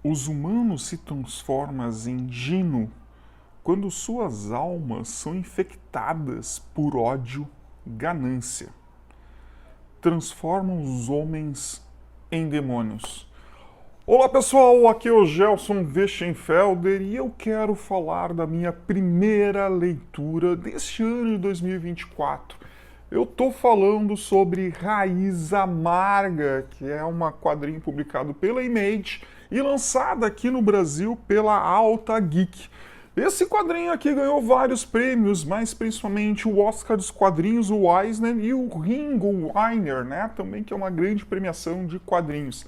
Os humanos se transformam em gino quando suas almas são infectadas por ódio, ganância. Transformam os homens em demônios. Olá pessoal, aqui é o Gelson Weschenfelder e eu quero falar da minha primeira leitura deste ano de 2024. Eu estou falando sobre Raiz Amarga, que é uma quadrinho publicado pela Image e lançada aqui no Brasil pela Alta Geek. Esse quadrinho aqui ganhou vários prêmios, mas principalmente o Oscar dos quadrinhos, o Eisner, e o Ringo Weiner, né, também, que é uma grande premiação de quadrinhos.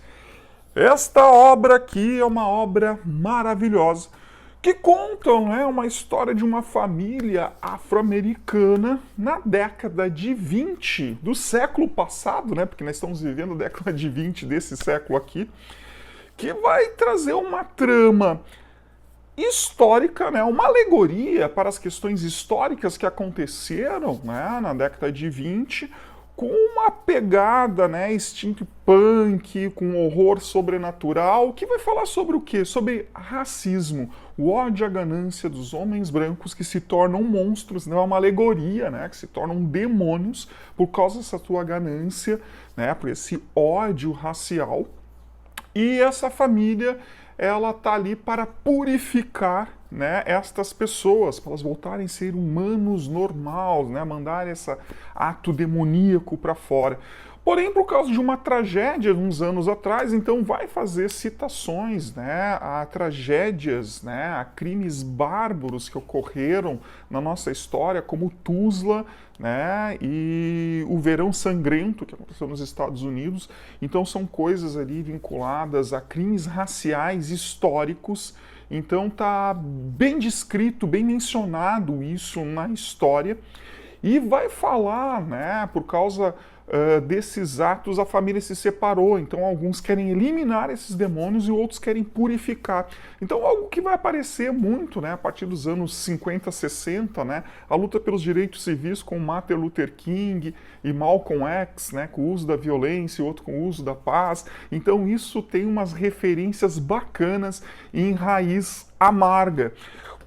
Esta obra aqui é uma obra maravilhosa, que conta, né, uma história de uma família afro-americana na década de 20 do século passado, né, porque nós estamos vivendo a década de 20 desse século aqui, que vai trazer uma trama histórica, né, uma alegoria para as questões históricas que aconteceram, né, na década de 20, com uma pegada, né, steampunk, com horror sobrenatural, que vai falar sobre o quê? Sobre racismo, o ódio e a ganância dos homens brancos que se tornam monstros, né, uma alegoria, né, que se tornam demônios por causa dessa tua ganância, né, por esse ódio racial. E essa família, ela tá ali para purificar, né, estas pessoas, para elas voltarem a ser humanos normais, né, mandar esse ato demoníaco para fora. Porém, por causa de uma tragédia uns anos atrás, então vai fazer citações, né, a tragédias, né, a crimes bárbaros que ocorreram na nossa história, como Tuzla, né, e o Verão Sangrento, que aconteceu nos Estados Unidos. Então são coisas ali vinculadas a crimes raciais históricos. Então tá bem descrito, bem mencionado isso na história. E vai falar, né, por causa desses atos, a família se separou. Então alguns querem eliminar esses demônios e outros querem purificar. Então algo que vai aparecer muito, né, a partir dos anos 50, 60, né, a luta pelos direitos civis com Martin Luther King e Malcolm X, né, com o uso da violência e outro com o uso da paz. Então isso tem umas referências bacanas em Raiz Amarga.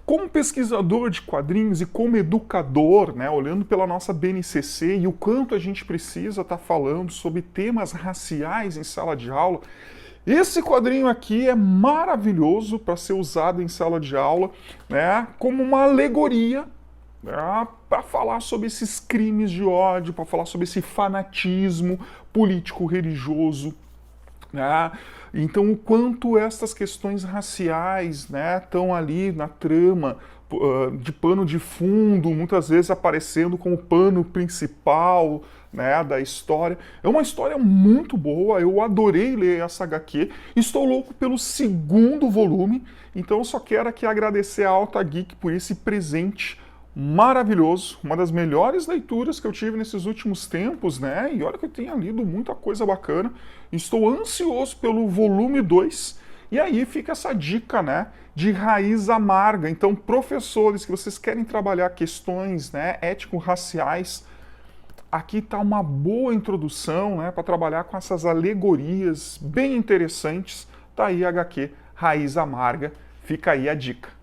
Como pesquisador de quadrinhos e como educador, né, olhando pela nossa BNCC e o quanto a gente precisa estar falando sobre temas raciais em sala de aula, esse quadrinho aqui é maravilhoso para ser usado em sala de aula, né, como uma alegoria, né, para falar sobre esses crimes de ódio, para falar sobre esse fanatismo político-religioso. Né? Então, o quanto essas questões raciais, né, estão ali na trama, de pano de fundo, muitas vezes aparecendo como pano principal, né, da história. É uma história muito boa, eu adorei ler essa HQ, estou louco pelo segundo volume, então eu só quero aqui agradecer a Alta Geek por esse presente maravilhoso, uma das melhores leituras que eu tive nesses últimos tempos, né? E olha que eu tenho lido muita coisa bacana. Estou ansioso pelo volume 2. E aí fica essa dica, né, de Raiz Amarga. Então, professores que vocês querem trabalhar questões, né, ético-raciais, aqui está uma boa introdução, né, para trabalhar com essas alegorias bem interessantes. Tá aí a HQ Raiz Amarga. Fica aí a dica.